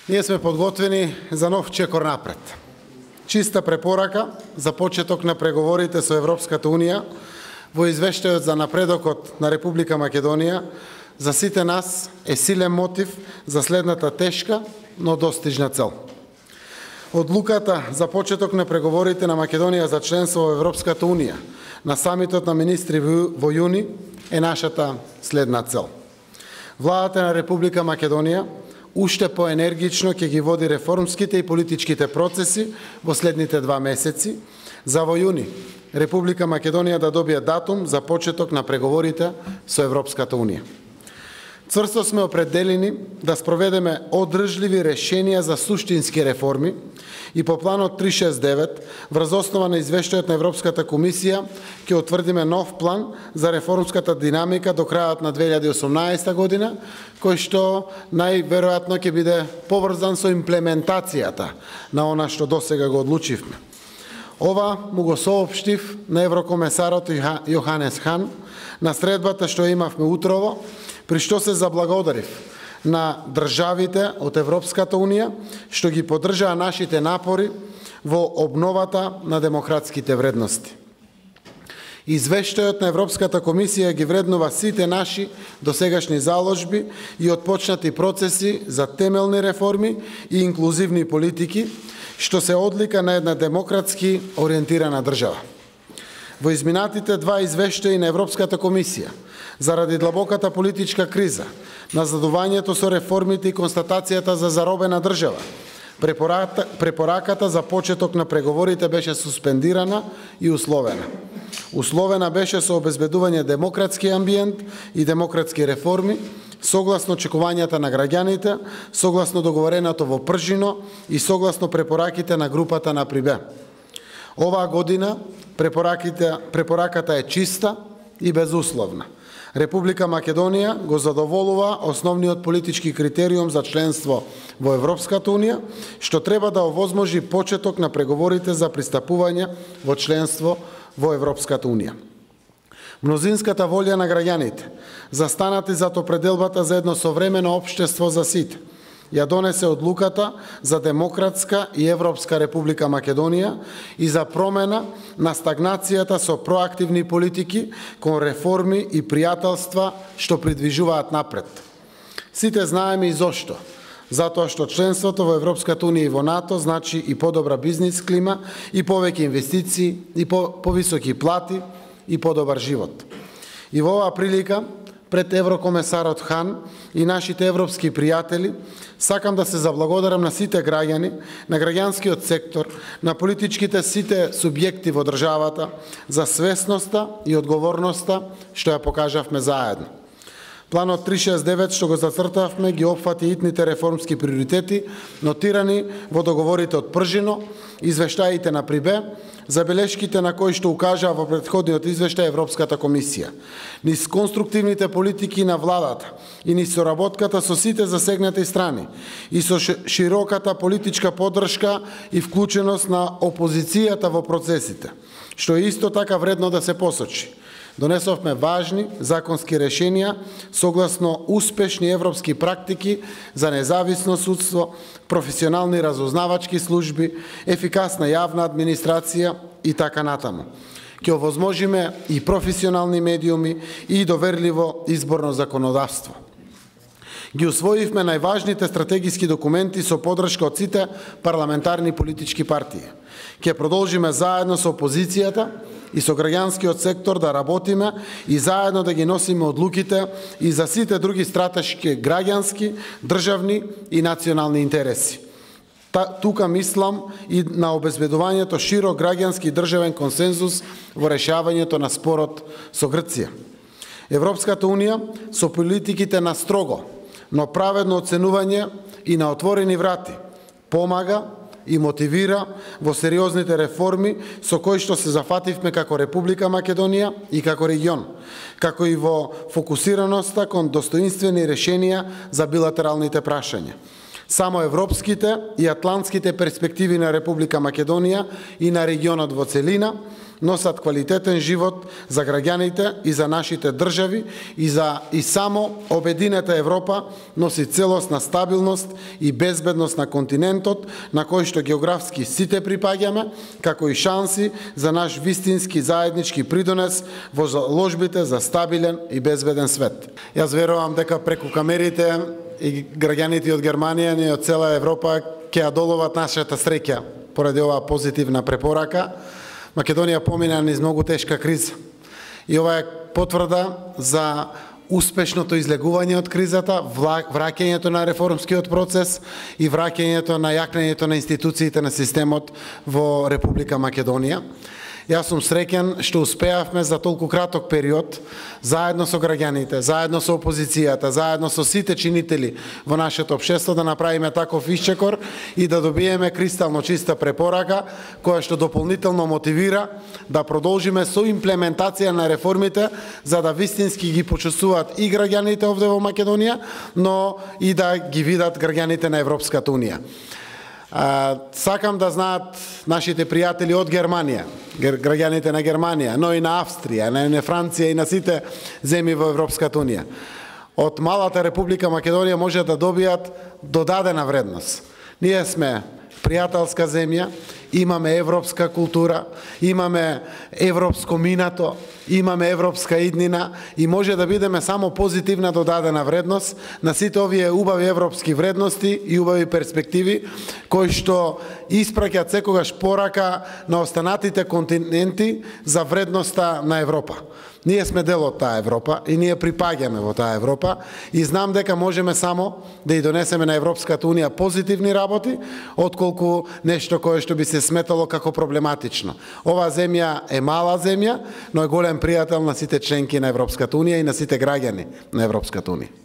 Ние сме подготвени за нов чекор напред. Чиста препорака за почеток на преговорите со Европската Унија во извештајот за напредокот на Република Македонија за сите нас е силен мотив за следната тешка, но достижна цел. Одлуката за почеток на преговорите на Македонија за членство во Европската Унија на самитот на министри во јуни е нашата следна цел. Владата на Република Македонија уште поенергично ќе ги води реформските и политичките процеси во следните 2 месеци, за во јуни Република Македонија да добие датум за почеток на преговорите со Европската Унија. Цврсто сме определени да спроведеме одржливи решенија за суштински реформи и по планот 369, врз основа на извештајот на Европската комисија, ќе утврдиме нов план за реформската динамика до крајот на 2018 година, кој што најверојатно ќе биде поврзан со имплементацијата на она што досега го одлучивме. Ова му го соопштив на еврокомесарот Јоханес Хан на средбата што имавме утрово, при што се заблагодарив на државите од Европската Унија што ги поддржаа нашите напори во обновата на демократските вредности. Извештајот на Европската комисија ги вреднува сите наши досегашни заложби и отпочнати процеси за темелни реформи и инклузивни политики, што се одлика на една демократски ориентирана држава. Во изминатите 2 извештаи на Европската комисија, заради длабоката политичка криза, назадувањето со реформите и констатацијата за заробена држава, препораката за почеток на преговорите беше суспендирана и условена. Условена беше со обезбедување демократски амбиент и демократски реформи, согласно очекувањата на граѓаните, согласно договореното во Пржино и согласно препораките на групата на Прибе. Оваа година препораката е чиста и безусловна. Република Македонија го задоволува основниот политички критериум за членство во Европската Унија, што треба да овозможи почеток на преговорите за пристапување во членство во Европската Унија. Мнозинската волја на граѓаните, застанати зад определбата за едно современо општество за сите, ја донесе одлуката за демократска и европска Република Македонија и за промена на стагнацијата со проактивни политики кон реформи и пријателства што придвижуваат напред. Сите знаеме и зошто. Затоа што членството во Европската Унија и во НАТО значи и подобра бизнис клима, и повеќе инвестиции, и повисоки плати, и подобар живот. И во оваа прилика, пред еврокомесарот Хан и нашите европски пријатели, сакам да се заблагодарам на сите граѓани, на граѓанскиот сектор, на политичките сите субјекти во државата за свесноста и одговорноста што ја покажавме заедно. Планот 369 што го зацртавме ги опфати итните реформски приоритети, нотирани во договорите од Пржино, извештаите на Прибе, забелешките на кои што укажаа во претходниот извештај Европската комисија, низ конструктивните политики на владата и низ соработката со сите засегнати страни и со широката политичка поддршка и вклученост на опозицијата во процесите, што е исто така вредно да се посочи. Донесовме важни законски решенија согласно успешни европски практики за независно судство, професионални разузнавачки служби, ефикасна јавна администрација и така натаму. Ќе овозможиме и професионални медиуми и доверливо изборно законодавство. Ги усвоивме најважните стратегиски документи со поддршка од сите парламентарни политички партии. Ќе продолжиме заедно со опозицијата и со граѓанскиот сектор да работиме и заедно да ги носиме одлуките и за сите други стратешки граѓански, државни и национални интереси. Тука мислам и на обезбедувањето широк граѓански и државен консензус во решавањето на спорот со Грција. Европската Унија со политиките на строго, но праведно оценување и на отворени врати помага и мотивира во сериозните реформи со кои што се зафативме како Република Македонија и како регион, како и во фокусираноста кон достоинствени решенија за билатералните прашања. Само европските и атлантските перспективи на Република Македонија и на регионот во целина носат квалитетен живот за граѓаните и за нашите држави и само обединета Европа носи целосна стабилност и безбедност на континентот на кој што географски сите припаѓаме, како и шанси за наш вистински заеднички придонес во заложбите за стабилен и безбеден свет. Јас верувам дека преку камерите и граѓаните од Германија и од цела Европа ќе ја доловат нашата среќа поради оваа позитивна препорака. Македонија помина низ многу тешка криза. И ова е потврда за успешното излегување од кризата, враќањето на реформскиот процес и враќањето на јакнењето на институциите на системот во Република Македонија. Јас сум среќен што успеавме за толку краток период, заедно со граѓаните, заедно со опозицијата, заедно со сите чинители во нашето општество да направиме таков исчекор и да добиеме кристално чиста препорака, која што дополнително мотивира да продолжиме со имплементација на реформите, за да вистински ги почувствуваат и граѓаните овде во Македонија, но и да ги видат граѓаните на Европската Унија. Сакам да знаат нашите пријатели од Германија, граѓаните на Германија, но и на Австрија, на Франција и на сите земји во Европската Унија. Од малата Република Македонија може да добијат додадена вредност. Ние сме пријателска земја, имаме европска култура, имаме европско минато, имаме европска иднина и може да бидеме само позитивна додадена вредност на сите овие убави европски вредности и убави перспективи кои што испраќаат секогаш порака на останатите континенти за вредноста на Европа. Ние сме дел од таа Европа и ние припаѓаме во таа Европа и знам дека можеме само да ја донесеме на Европската Унија позитивни работи, отколку нешто кое што би се сметало како проблематично. Оваа земја е мала земја, но е голем пријател на сите членки на Европската Унија и на сите граѓани на Европската Унија.